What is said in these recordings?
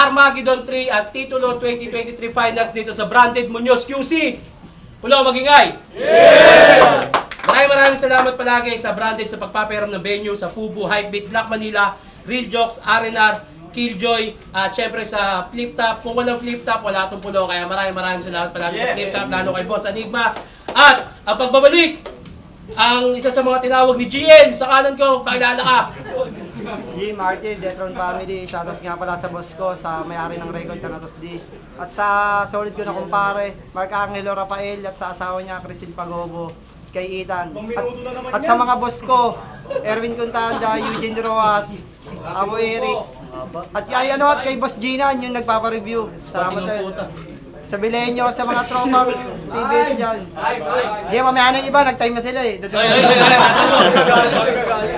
Armageddon 3 at Titulo 2023 Finals dito sa Branded Muñoz QC. Pulo magingay! Yeah! Maraming salamat palagi sa Branded sa pagpapahiram ng venue sa Fubu, Hypebeat, Black Manila, Real Jokes, R&R, Killjoy, at syempre sa Flip Top. Kung walang Flip Top, wala itong pulo. Kaya maraming salamat palagi sa Flip Top, lalo kay Boss Enigma. At ang pagbabalik, ang isa sa mga tinawag ni GN sa kanan ko, pakilala ka. G. Martin, Detron Family. Shoutouts nga pala sa boss ko, sa may-ari ng record, Thanatos D. At sa solid ko na kumpare, Mark Angelo Rafael, at sa asawa niya, Christine Pagobo, kay Ethan. At sa mga boss ko, Erwin Contanda, Eugene Roas, Amo Eric, at kay Boss Gina, yung nagpapareview. Salamat sa sa Bilenyo, sa mga tropang TBS dyan. Hindi, mamaya na iba, nag-time na sila eh.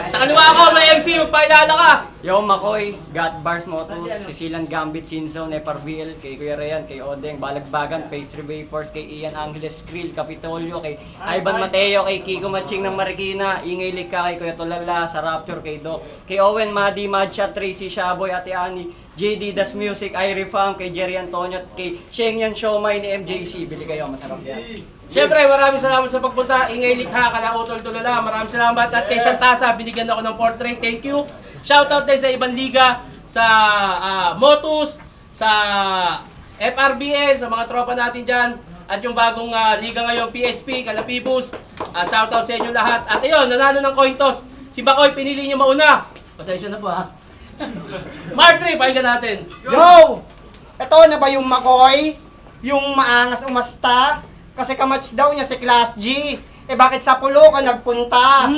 Sa kaliwa ako, may MC, magpakilala ka. Yo, Makoy, Got Bars Motus, Sicilan Gambit, Sinzo, Neparville, kay Kuya Rayan, kay Odeng, Balagbagan, Pastry Vapors, kay Ian Angeles Krill, Capitolio, kay Ivan Mateo, kay Kiko Matching ng Marikina, Ingay Lika, kay Kuya Tulala, sa Rapture, kay Doc, kay Owen, Madi, Madchat, Tracy, Shaboy, Ate Ani, JD Das Music, Irie Fam, kay Jerry Antonio, at kay Shengyan Shomai ni MJC. Bili kayo, masarap yan. Siyempre, maraming salamat sa pagpunta. Ingay Likha, Kalautol Tulala, maraming salamat. At kay Santasa, binigyan ako ng portrait. Thank you. Shoutout din sa ibang liga, sa Motus, sa FRBN, sa mga tropa natin dyan. At yung bagong liga ngayon, PSP, Kalapibus. Shoutout sa inyo lahat. At ayun, nanalo ng coin toss. Si Bakoy, pinili niyo mauna. Pasensya na po ha. Mark 3, pakinggan natin. Yo! Ito na ba yung Makoy? Yung maangas umasta? Kasi kamatch daw niya si Class G. Eh bakit sa pulo ka nagpunta?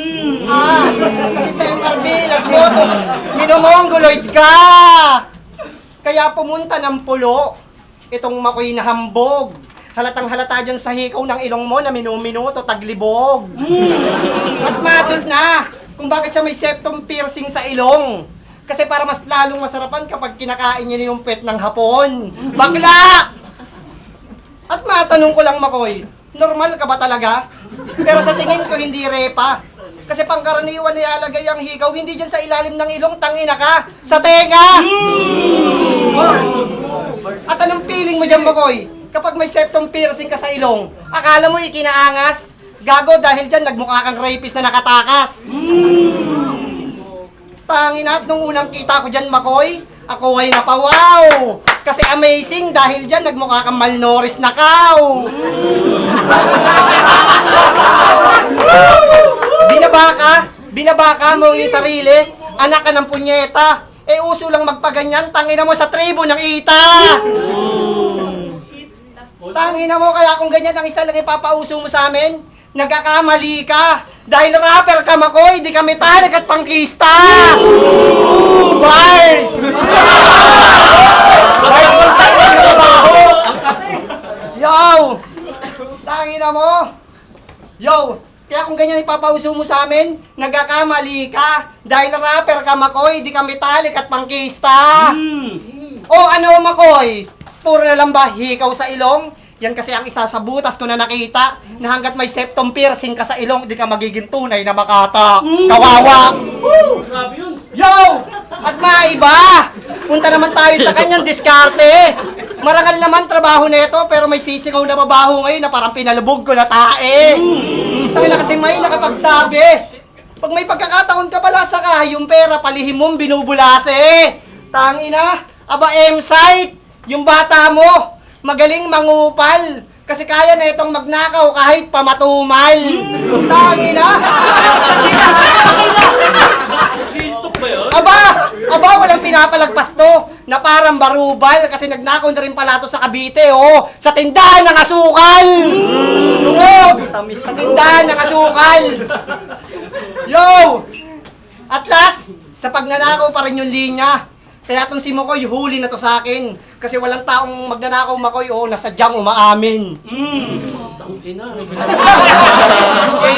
Kasi sa MRB, nagmotos, minumongoloid ka! Kaya pumunta ng pulo, itong Makoy na hambog. Halatang halata dyan sa hikaw ng ilong mo na minuminuto, taglibog. At matik na kung bakit siya may septum piercing sa ilong. Kasi para mas lalong masarapan kapag kinakain niya yung pet ng hapon. Bakla! At matanong ko lang, Makoy, normal ka ba talaga? Pero sa tingin ko hindi repa. Kasi pangkaraniwan nilalagay ang hikaw, hindi dyan sa ilalim ng ilong, tangina ka, sa tenga! At anong feeling mo dyan, Makoy? Kapag may septum piercing ka sa ilong, akala mo ikinaangas? Gago dahil dyan nagmukha kang rapist na nakatakas. Tangina, at nung unang kita ko dyan, Makoy, ako ay napawaw! Kasi amazing dahil dyan nagmukha kang malnourished na cow! Binabaka mo yung sarili, anak ka ng punyeta. Eh uso lang magpaganyan, tangina mo sa tribo ng ita! Tangina mo, kaya kung ganyan ang isa lang ipapauso mo sa amin, nagkakamali ka! Dahil rapper ka, Makoy, di ka metallic at pangkista! Bars! Bars mo sa ilong na trabaho! Yo! Tangina mo! Yo! Kaya kung ganyan ipapauso mo sa amin, nagkakamali ka! Dahil rapper ka, Makoy, di ka metallic at pangkista! O ano, Makoy? Puro na lang ba hikaw sa ilong? Yan kasi ang isa sa butas ko na nakita na hanggat may septum piercing ka sa ilong, di ka magiging tunay na makata. Kawawa! Grabe yun. Yo! At maiba! Punta naman tayo sa kanyang diskarte. Marangal naman trabaho nito pero may sisingaw na mabaho ngayon na parang pinalubog ko na tae. Tangina kasi may nakapagsabi. Pag may pagkakataon ka pala sa kahay, yung pera palihim mong binubulase. Tangina, aba M-site, yung bata mo. Magaling mangupal. Kasi kaya na itong magnakaw kahit pamatumal. Tangina! Aba, walang pinapalagpas to na parang barubal kasi nagnakaw na rin pala to sa Cavite, oh. Sa tindahan ng asukal! Luwag! Sa tindahan ng asukal! Yo! At last, sa pagnanakaw pa rin yung linya. Kaya itong si Makoy, huli na to sa akin. Kasi walang taong magnanakaw, Makoy, oh, nasadyang umaamin. Tangina.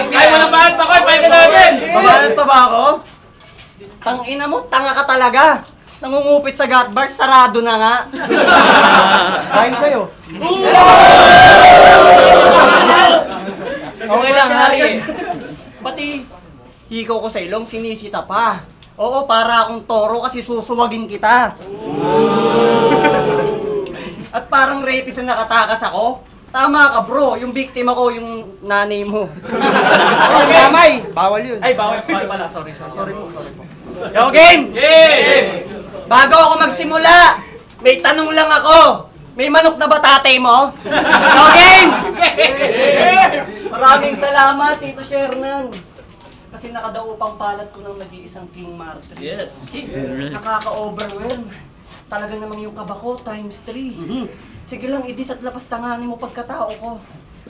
Ay, walang bahat, Makoy, pakinggan natin. Pabalat pa ba ako? Tangina mo, tanga ka talaga. Nangungupit sa Got Bars, sarado na nga. Dahil sa'yo. Okay lang, Hari. Pati hikaw ko sa ilong, sinisita pa. Oo, para akong toro kasi susuwagin kita. At parang rapist na nakatakas ako. Tama ka bro, yung biktima ko, yung nanay mo. Ang damay! Bawal yun. Ay, bawal pala. Sorry po. Yo, game! Bago ako magsimula, may tanong lang ako. May manok na ba tatay mo? Yo, game! Maraming salamat, Tito Shernan. Kasi nakadaupang palad ko ng nag-iisang King Martin. Yes. Nakaka-overwhelm. Talaga namang yung kaba ko, times 3. Sige lang, idis at lapas tanganin mo pagkatao ko.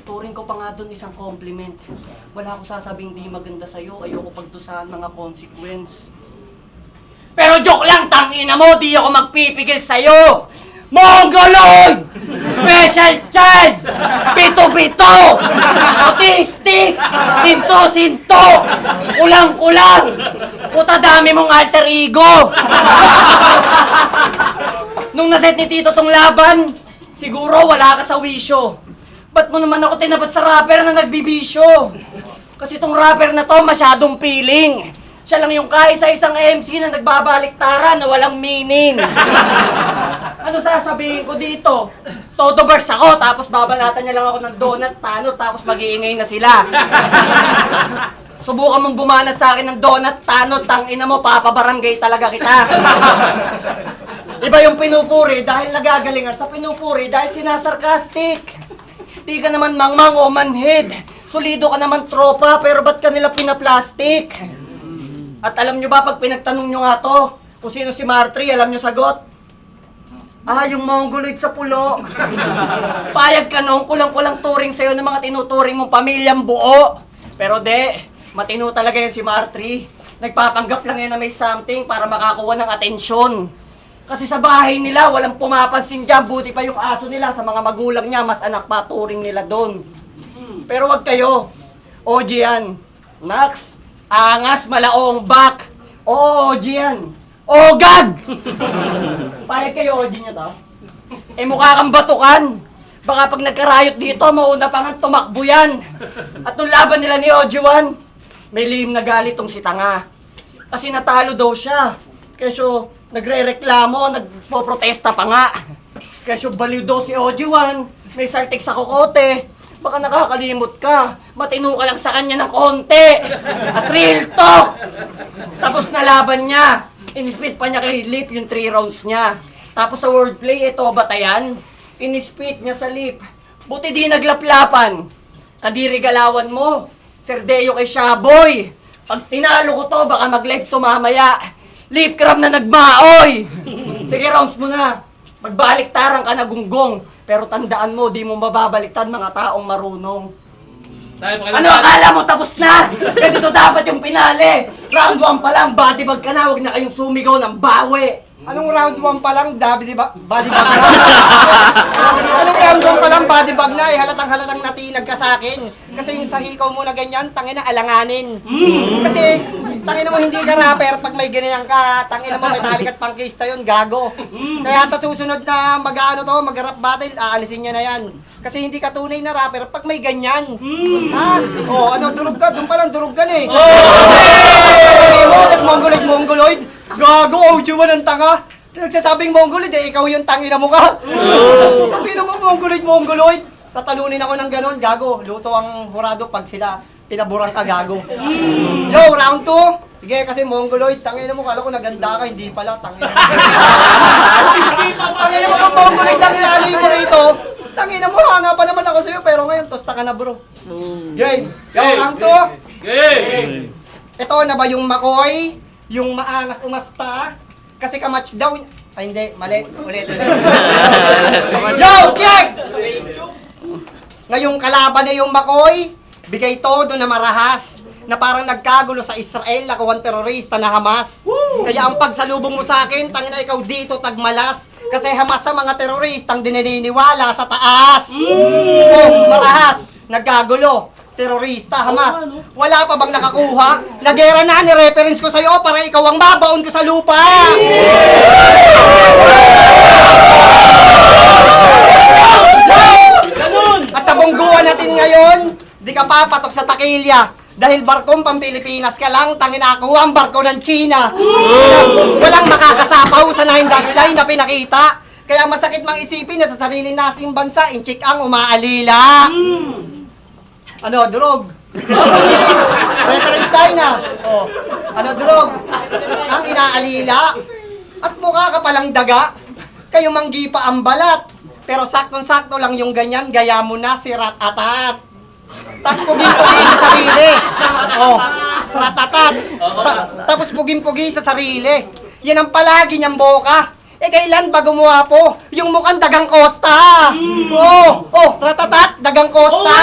Turing ko pa nga doon isang compliment. Wala akong sasabing di maganda sa'yo, ayoko pagdusahan mga consequence. Pero joke lang, tangina mo, di ako magpipigil sa'yo! Mongoloid! Special child! Pito-pito! Autistic! Sinto-sinto! Kulang-kulang! Puta dami mong alter ego! Nung naset ni Tito tong laban, siguro wala ka sa wisyo. Ba't mo naman ako tinapat sa rapper na nagbibisyo? Kasi tong rapper na to masyadong feeling. Siya lang yung kaisa-isang MC na nagbabaliktaran na walang meaning. Ano sasabihin ko dito? Todo verse ako, tapos babalatan niya lang ako ng donut, tanot, tapos mag-iingay na sila. Subukan mong bumanat sa akin ng donut, tanot, tangina mo, papabarangay talaga kita. Iba yung pinupuri dahil nagagalingan sa pinupuri dahil sinasarkastic. Di ka naman mangmang o manhid. Solido ka naman tropa, pero ba't ka nila pinaplastic? At alam nyo ba, pag pinagtanong nyo nga to, kung sino si Martri, alam nyo sagot? Ah, yung mongoloid sa pulo. Payag ka nung kulang-kulang turing sa'yo ng mga tinuturing mong pamilyang buo. Pero matino talaga yan si Martri. Nagpapanggap lang yan na may something para makakuha ng atensyon. Kasi sa bahay nila, walang pumapansin dyan. Buti pa yung aso nila sa mga magulang niya, mas anak pa turing nila doon. Pero wag kayo. OG yan. Nax. Angas, malaong bak. Oo, OG yan. Ogag! Payag kayo, OG nyo to? Eh mukha kang batukan. Baka pag nagkarayot dito, mauna pa nga tumakbo yan. At nung laban nila ni OG1, may lihim na galit tong si Tanga. Kasi natalo daw siya. Kesyo, nagre-reklamo, nagpo-protesta pa nga. Kesyo, baliw daw si OG1, may saltik sa kokote. Baka nakakalimot ka. Matino ka lang sa kanya ng konti. At real talk! Tapos nalaban niya. Inispit pa niya kay Lip yung 3 rounds niya. Tapos sa wordplay, ito batayan. Inispit niya sa Lip. Buti di naglaplapan. Kadiri galawan mo. Serdeo kay Shaboy. Pag tinalo ko to, baka mag-live to mamaya. Lip crab na nagmaoy. Sige, rounds mo na. Magbaliktaran ka na gunggong. Pero tandaan mo, di mo mababaliktad mga taong marunong. Ano akala mo, tapos na? Ganito dapat yung pinali. Round 1 pa lang, body bag ka na, huwag na kayong sumigaw ng bawi. Anong round 1 pa lang, body bag na? Anong round 1 pa lang, body bag na? Eh, halatang natinag ka sa akin. Kasi yung sa hikaw mo na ganyan, tangina alanganin. Kasi, tangina mo hindi ka rapper, pag may ganyan ka, tangina mo metallic at pangkista yun, gago. Kaya sa susunod na mag-rap battle, aalisin niya na yan. Kasi hindi ka tunay na rapper pag may ganyan. Ha? O, durog ka, doon pa lang, durog ka na eh. Sabi mo, tas mongoloid. Gago, OG1 ang tanga. Nagsasabing mongoloid, ikaw yung tangina mo ka. Tangina mo, mongoloid. Tatalunin ako ng ganon, gago. Luto ang hurado pag sila pinaburang ka, gago. Yo, round 2. Sige, kasi mongoloid, tangina mo, kala ko naganda ka, hindi pala, tangina mo. Tangina mo pang mongoloid, tangina mo rito. Tangina mo, hanga pa naman ako sa'yo, pero ngayon, tosta ka na bro. Game. Yo, round 2. Game! Ito na ba yung makoy? Yung maangas umasta? Kasi kamatch daw. Ay hindi, mali. Ulit. Yo, check! Ngayong kalaban na yung makoy, bigay todo na marahas. Na parang nagkagulo sa Israel, nakuwang terorista na Hamas. Kaya ang pagsalubong mo sa akin, tangina ikaw dito tagmalas. Kasi Hamas sa mga teroristang dininiwala sa taas. Oh, marahas, nagkagulo. Terorista, Hamas. Wala pa bang nakakuha? Nagera na, ni-reference ko sa'yo para ikaw ang mabaon ko sa lupa! At sa bungguan natin ngayon, di ka papatok sa takilya. Dahil barkong pang-Pilipinas ka lang, tangin ako ang barko ng China. Walang makakasapaw sa 9 dash line na pinakita. Kaya masakit mang isipin na sa sarili nating bansa, inchik ang umaalila. Ano, durog? Reference China. Oh. Ano, durog? Ang inaalila. At mukha ka palang daga. Kayo manggi pa ang balat. Pero saktong-sakto lang yung ganyan, gaya mo na si Rat-atat. Tapos pugin-pugi sa sarili. Oh, Rat-atat. Tapos pugin-pugi sa sarili. Yan ang palagi niyang boka. Kailan ba gumawa po? Yung mukhang dagang Costa. Oh, Rat-atat, dagang Costa.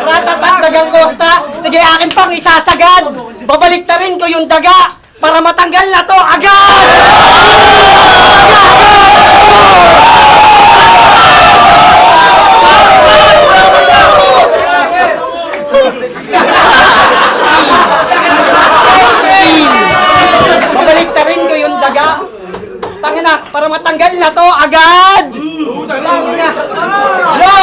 Rat-atat, dagang Costa. Sige, akin pang isasagad. Babalik na rin ko yung daga para matanggal na to agad! Babaliktarin ko yung daga. Tangina, para matanggal na to agad! Tangina! No!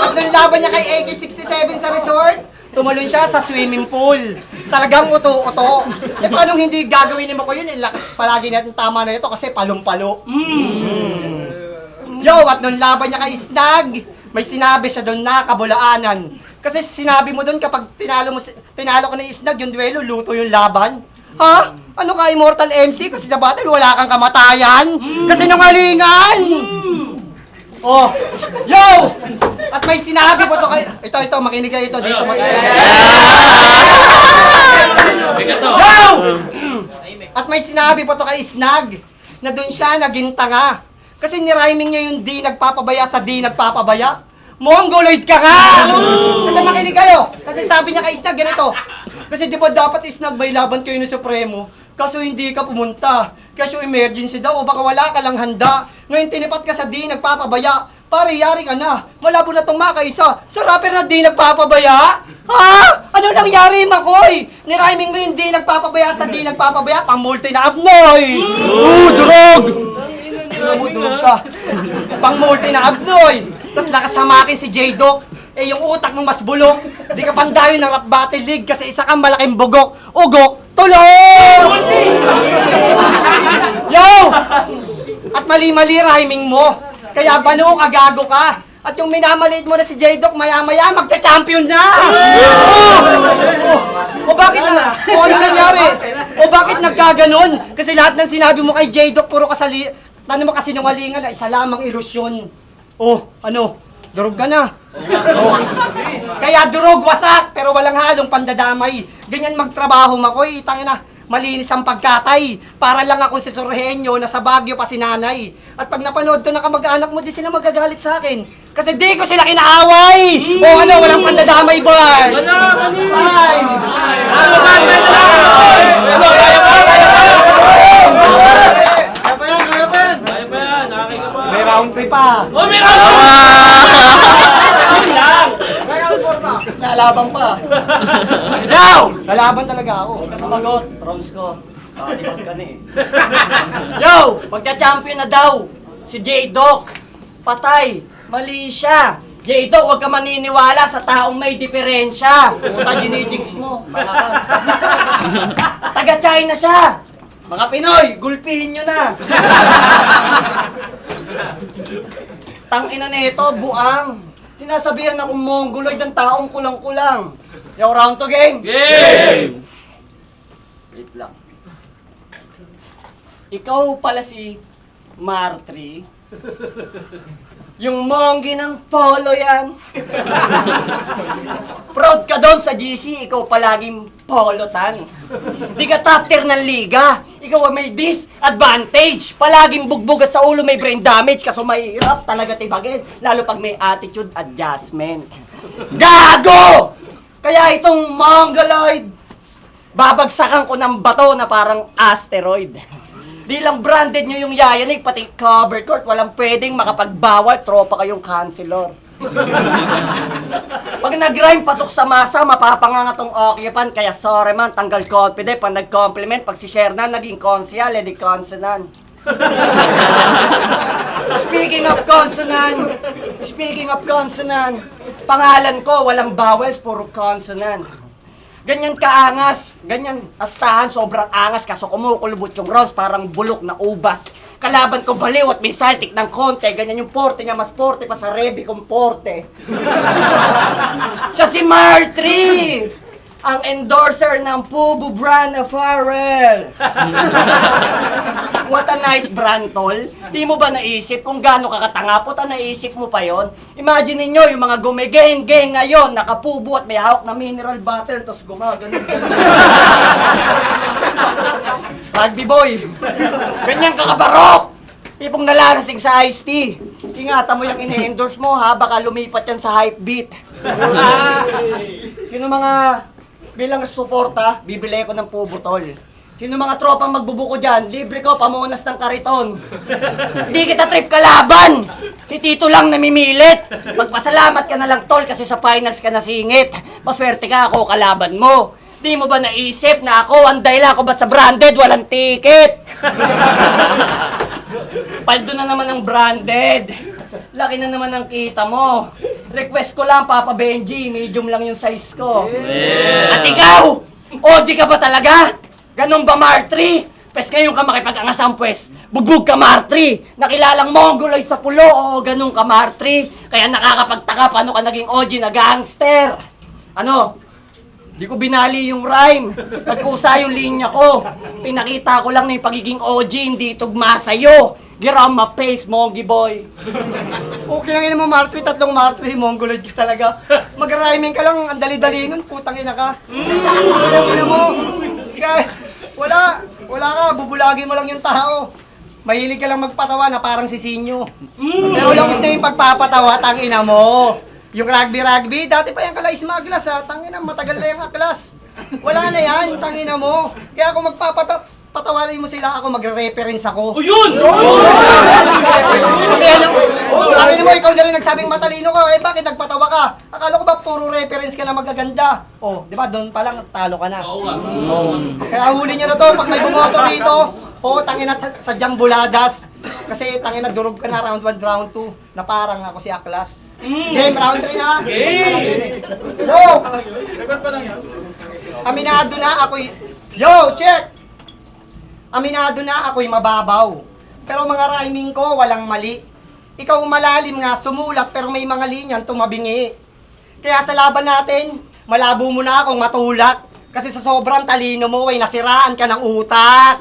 At nung laban niya kay AK-67 sa resort, tumalon siya sa swimming pool. Talagang uto-uto. Paano hindi gagawin mo ko yun? Lakas palagi natin tama na ito kasi palong-palo. Yo, at nung laban niya kay Snag, may sinabi siya doon na kabulaanan. Kasi sinabi mo doon kapag tinalo ko na Snag yung duelo, luto yung laban. Ha? Ano ka, Immortal MC? Kasi sa battle wala kang kamatayan. Kasi nungalingan! Oh, yo! At may sinabi po to kay... Ito, makinig kayo ito. Dito, makinig. Yo! At may sinabi po to kay Snag na doon siya naging tanga. Kasi nirhyming niya yung di nagpapabaya sa di nagpapabaya. Mongoloid ka nga! Kasi makinig kayo. Kasi sabi niya kay Snag ganito. Kasi di ba dapat Snag may laban kayo ng Supremo? Kaso hindi ka pumunta. Kaso emergency daw o baka wala ka lang handa. Ngayon tinipat ka sa di nagpapabaya. Pare, yari ka na. Malabo na tong makaisa. Sa rapper na di nagpapabaya? Ha? Ano nangyari, Makoy? Nirhyming mo yung di nagpapabaya sa di nagpapabaya. Pang-multi na abnoy! Durog! Durog ka. Pang-multi na abnoy. Tapos nakasamakin si J-Doc. Yung utak mo mas bulok. Di ka pandayo ng rap battle league kasi isa kang malaking bugok. Ugok, tulog! Yo! At mali-mali rhyming mo. Kaya bano ka, gago ka. At yung minamaliit mo na si J-Doc, maya-maya magcha-champion na! O bakit na? O ano nangyari? O bakit nagkaganon? Kasi lahat ng sinabi mo kay J-Doc, puro ano mo kasi nungalingan na isa lamang ilusyon. Durog ka na. Kaya durog, wasak, pero walang halong pandadamay. Ganyan magtrabaho, Makoy. Tangina, malinis ang pagkatay. Para lang akong si Sorhenyo na sa Baguio pa si nanay. At pag napanood ko na kamag-anak mo, di sila magagalit sa akin. Kasi di ko sila kinaaway! Walang pandadamay, boys! Bye! May round 3 pa. May round! Yun lang! Lalaban pa. Now! Lalaban talaga ako. Huwag ka sumagot, trolls ko. Kakalimutan ka na eh. Yo! Magka-champion na daw! Si J-Doc! Patay! Mali siya! J-Doc, huwag ka maniniwala sa taong may diferensya! Puta, ginijinx mo! Taga-China siya! Mga Pinoy, gulpihin nyo na! Tangina nito, buang! Sinasabihan akong mongoloid ang taong kulang-kulang. Yo, round to game! Game! Wait lang. Ikaw pala si Martri. Yung monggi ng polo yan. Proud ka doon sa GC, ikaw palaging polotan. Di ka top tier ng liga. Ikaw may disadvantage. Palaging bugbugat sa ulo, may brain damage. Kaso mahirap talaga tibagin. Lalo pag may attitude adjustment. Gago! Kaya itong mongoloid, babagsakan ko ng bato na parang asteroid. Di lang branded nyo yung yayanig, pati cover court, walang pwedeng makapagbawal, tropa kayong kansilor. Pag nag-rhyme, pasok sa masa, mapapanganga tong occupant, kaya sorry man, tanggal confident. Pag nag-compliment, pag si Shernan naging consial, edi consonant. Speaking of consonant, pangalan ko, walang vowels, puro consonant. Ganyan kaangas, ganyan astahan, sobrang angas, kaso kumukulubot yung Rose, parang bulok na ubas. Kalaban ko baliw at may saltik ng konti, ganyan yung porte niya, mas porte pa sa Rebi kong porte. Siya si Martry! Ang endorser ng Pubu brand na Farrell. What a nice brand, tol. Di mo ba naisip kung gaano kakatanga? Puta, naisip mo pa yon? Imagine ninyo yung mga gumigeng-geng ngayon, nakapubo at may hawak na mineral bottle, tapos gumagano. Rugby boy. Ganyan kakabarok. Tipong nalalasing sa iced tea. Ingatan mo yung ine-endorse mo ha, baka lumipat yan sa hype beat. Sino mga bilang suporta, bibili ko ng pubutol. Sino mga tropang magbubuko dyan, libre ko pamunas ng kariton. Di kita trip kalaban! Si Tito lang namimilit. Magpasalamat ka na lang, tol, kasi sa finals ka nasingit. Maswerte ka, ako kalaban mo. Di mo ba naisip na ako ang dahilan ko ba't sa branded walang ticket? Paldo na naman ang branded. Laki na naman ang kita mo. Request ko lang, Papa Benji, medium lang yung size ko. At ikaw, OG ka ba talaga? Ganon ba, Martry? Pes ngayon ka makipag-angasang pwes. Bugbog ka, Martry. Nakilalang mongoloid sa pulo. Oo, ganon ka, Martry. Kaya nakakapagtaka paano ka naging OG na gangster. Ano? Di ko binali yung rhyme. Nagkusa yung linya ko. Pinakita ko lang na yung pagiging OG, hindi tugma sa'yo. Get on my face, Mongi boy. Okay lang yun mo, Martry, tatlong Martry, mongoloid ka talaga. Mag-rhyming ka lang, ang dali-dali nun, putang ina ka. Walang ina mo. Kaya, wala ka, bubulagin mo lang yung tao. Mahilig ka lang magpatawa na parang si Sinyo. Pero lang gusto yung pagpapatawa, tang ina mo. Yung rugby, dati pa yung kalais maglas ha, tang ina, matagal na yung aklas. Wala na yan, tang ina mo. Kaya kung patawarin mo sila, ako magre-reference ako. O yun! Kasi ano, sabi mo, ikaw na rin nagsabing matalino ka, eh bakit nagpatawa ka? Akala ko ba puro reference ka na magaganda? Oh, di ba, doon pa lang talo ka na. Oo nga. Kaya huli nyo na to, pag may bumoto rito, tangina sa Jambuladas. Kasi tangina, durog ka na round 1, round 2, na parang ako si Aklas. Game, round 3 na. Okay! Yo! Aminado na ako'y... Yo, check! Aminado na ako'y mababaw. Pero mga rhyming ko, walang mali. Ikaw malalim nga sumulat, pero may mga linyang tumabingi. Kaya sa laban natin, malabo mo na akong matulak. Kasi sa sobrang talino mo, ay nasiraan ka ng utak.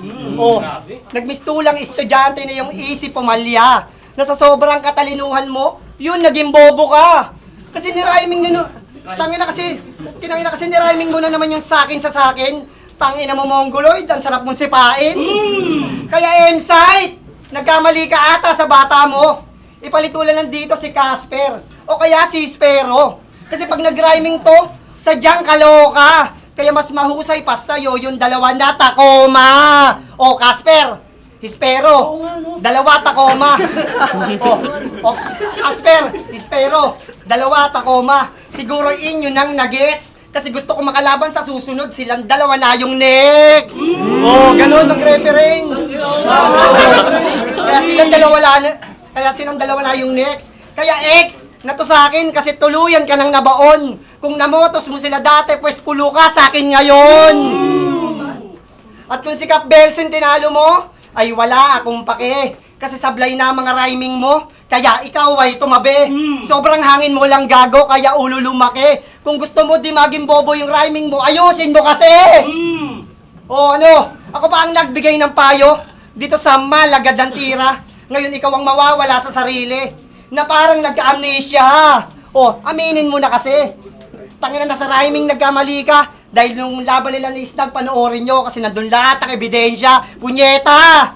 Nagmistulang estudyante na yung isip pumalya. Na sa sobrang katalinuhan mo, yun, naging bobo ka. Kasi ni-rhyming nyo, kinangina kasi ni-rhyming mo na naman yung sakin sa sakin. Tangina mo, mongoloid, ang sarap mong sipain. Kaya M-Site, nagkamali ka ata sa bata mo. Ipalitulan lang dito si Casper, o kaya si Spero. Kasi pag nag-rhyming to, sadyang kaloka. Kaya mas mahusay pa sa'yo yung dalawa na Tacoma. O Casper, Hispero, dalawa Tacoma. O Casper, Hispero, dalawa Tacoma. Siguro inyo nang nagets. Kasi gusto ko makalaban sa susunod, silang dalawa na yung next. Ganun mag-reference. Kaya silang dalawa na yung next. Kaya ex, na to sa akin kasi tuluyan ka nang nabaon. Kung namotos mo sila dati, pues pulo ka sa akin ngayon. At kung si Cap Belsen tinalo mo, ay wala akong pake. Kasi sablay na mga rhyming mo, kaya ikaw ay tumabi. Sobrang hangin mo lang gago, kaya ulo lumaki. Kung gusto mo di maging bobo yung rhyming mo, ayusin mo kasi! Ako pa ang nagbigay ng payo dito sa malagad ng tira. Ngayon ikaw ang mawawala sa sarili, na parang nagka-amnesia. Aminin mo na kasi. Tangina na sa rhyming nagkamali ka. Dahil nung laban nila ni Snag, panoorin nyo kasi nandun lahat ang ebidensya. Punyeta!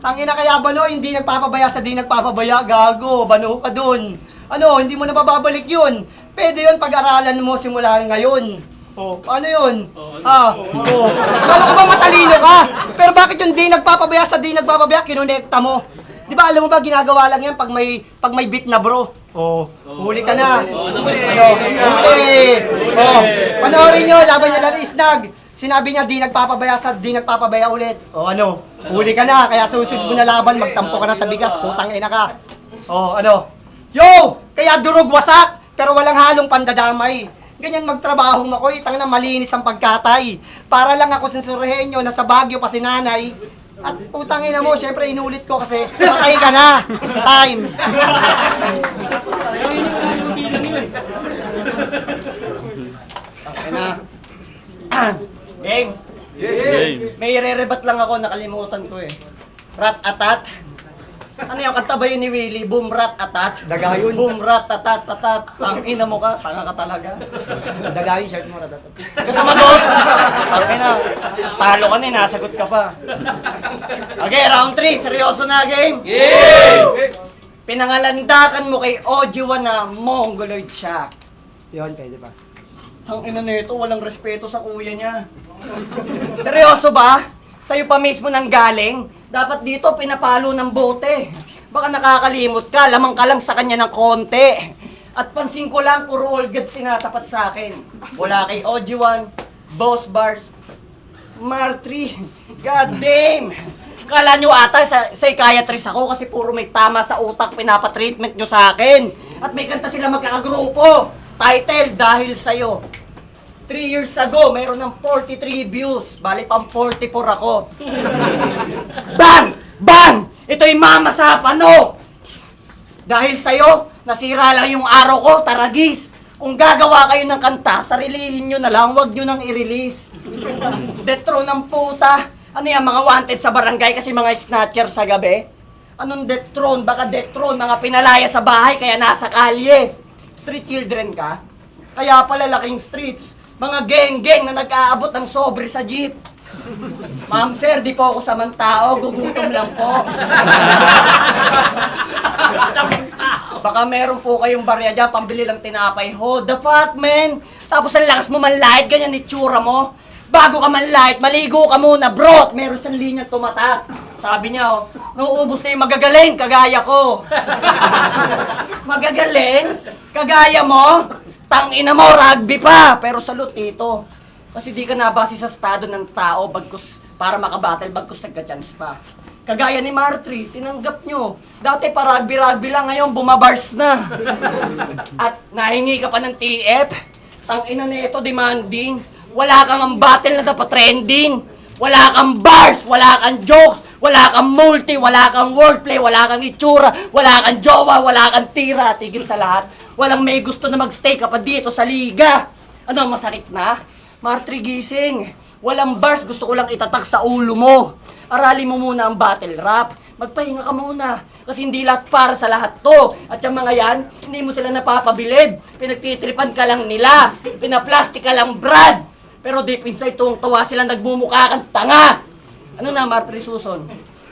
Tangina kaya Bano, hindi nagpapabaya sa di nagpapabaya, gago. Bano ka dun. Hindi mo na mababalik yun. Pwede yun pag-aralan mo simula ngayon. Paano yun? Akala ko ba matalino ka? Pero bakit yung di nagpapabaya sa di nagpapabaya, kinonekta mo? Di ba alam mo ba, ginagawa lang yan pag may beat na bro. Huli ka na. Huli. Panoorin nyo, laban niya lang Snag. Sinabi niya, di nagpapabaya sa di nagpapabaya ulit. Huli ka na, kaya susunod mo na laban, magtampo ka na sa bigas, putang ina ka. Yo! Kaya durog wasak, pero walang halong pandadamay. ganyan magtrabaho Makoy, tang na malinis ang pagkatay. Para lang ako sensurihin nyo na sa Baguio pa si nanay. At putang ina mo, syempre inulit ko kasi patay ka na. Time. Okay na. Game. May re-rebat lang ako, nakalimutan ko eh. Rat-atat. Ano yung kanta ba yun ni Willie? Boom rat-atat. Dagayon. Boom rat-atat-atat. Tangina mo ka, tanga ka talaga. Dagayon shirt mo radatot. Kasamagot! Tangina, talo ka na eh, nasagot ka pa. Okay, round 3. Seryoso na game? Pinangalandakan mo kay Ojiwan na Mongoloid siya. Yun, pwede ba? Tangina nito, walang respeto sa kuya niya. Seryoso ba? Sa'yo pa mismo nang galing? Dapat dito pinapalo ng bote. Baka nakakalimot ka, lamang ka lang sa kanya ng konti. At pansin ko lang, puro all goods tinatapat sa akin. Wala kay OG1, Boss Bars, Martri. God damn! Kala nyo ata sa psychiatrist ako kasi puro may tama sa utak pinapatreatment nyo sa akin. At may kanta sila magkakagrupo. Title, Dahil Sa'yo. 3 years ago, mayroon ng 43 views. Bali, pang 44 ako. Bang! Bang! Ito'y mama sa pano! Dahil sa'yo, nasira lang yung araw ko, taragis. Kung gagawa kayo ng kanta, sarilihin nyo na lang, wag nyo nang i-release. Detro ng puta. Ano yan, mga wanted sa barangay kasi mga snatcher sa gabi? Anong detron? Baka detron, mga pinalaya sa bahay kaya nasa kalye. Street children ka? Kaya pala laking streets. Mga geng-geng na nag-aabot ng sobre sa jeep. Ma'am sir, di po ako samantao, gugutom lang po. Baka meron po kayong barya dyan, pambili lang tinapay. Hold the fuck, man! Tapos ang lakas mo manlait, ganyan itsura mo. Bago ka manlait, maligo ka muna, bro! Meron siyang linyang tumatak. Sabi niya, oh, nauubos na yung magagaling, kagaya ko. Magagaling? Kagaya mo? Tangina mo, rugby pa! Pero salute dito. Kasi di ka nabase sa estado ng tao bagkus para makabattle bagkus nagka-chance pa. Kagaya ni Martri, tinanggap nyo. Dati pa rugby-rugby lang, ngayon bumabars na. At nahingi ka pa ng TF. Tangina na ito, demanding. Wala kang ang battle na dapat trending. Wala kang bars, wala kang jokes, wala kang multi, wala kang wordplay, wala kang itsura, wala kang jowa, wala kang tira. Tigil sa lahat, walang may gusto na magstay ka pa dito sa liga. Ano, masakit na? Martri, gising. Walang bars, gusto ko lang itatak sa ulo mo. Aralin mo muna ang battle rap. Magpahinga ka muna. Kasi hindi lahat para sa lahat to. At yung mga yan, hindi mo sila napapabilib. Pinagtitripan ka lang nila. Pinaplastic ka lang, Brad. Pero deep inside, tuwang-tawa sila, nagmumukha kang tanga. Ano na, Martri Suson?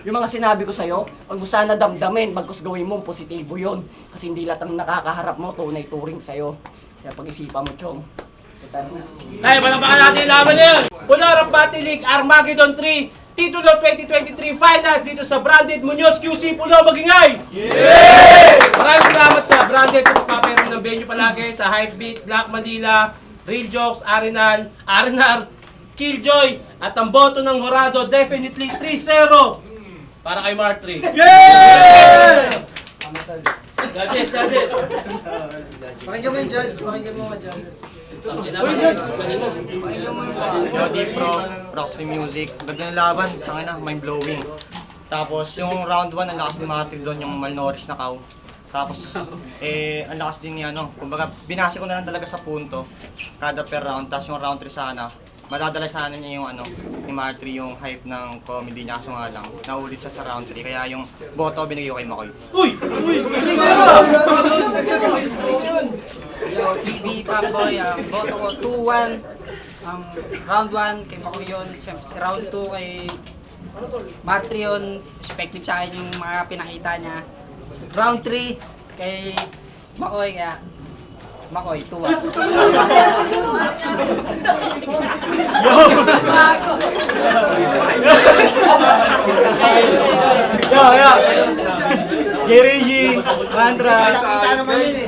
Yung mga sinabi ko sa'yo, huwag mo sana damdamin, bagkus gawin mo, positibo yun. Kasi hindi lahat ng nakakaharap mo, tunay turing sa'yo. Kaya pag-isipan mo, Chong. Ay, palakpakan natin yung laban na yun! Pularap Battle League Armageddon 3, Titulo 2023 Finals dito sa Branded Munoz QC Pulo Magingay! Maraming salamat sa Branded sa pagpapayaran ng venue palagi, sa Hypebeat, Black Manila, Real Jokes, Arenal, RNR, Killjoy, at ang boto ng Horado, definitely 3-0 para kay Martri. Judges! Pakinggan mo yung judge, pakinggan mo mga judges. Jody Prof, Proxy Music. Ganda ng laban, tangina, mind-blowing. Tapos yung round 1, ang lakas ni Martin doon, yung malnourished na cow. Tapos, ang lakas din niya, no? Kumbaga, binase ko na lang talaga sa punto, kada per round. Tapos yung round 3 sana, madadala sana niya yung ni Martri, yung hype ng comedy niya, kaso nga lang, naulit siya sa round 3. Kaya yung boto, binigay ko kay Makoy. Uy! Yo, BB Pamboy, boto ko 2-1. Round 1 kay Makoy yun. Siyempre, si round 2 kay Martri yun. Respective sa akin yung mga pinakita niya. Round 3 kay Makoy, kaya Makoy, 2-1. Yeah. Jerry G, Mantra. Nakita naman yun eh.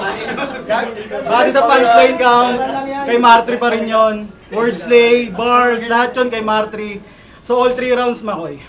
Base sa punchline count, kay Martri pa rin yun. Wordplay, bars, lahat yun kay Martri. So all 3 rounds, Makoy.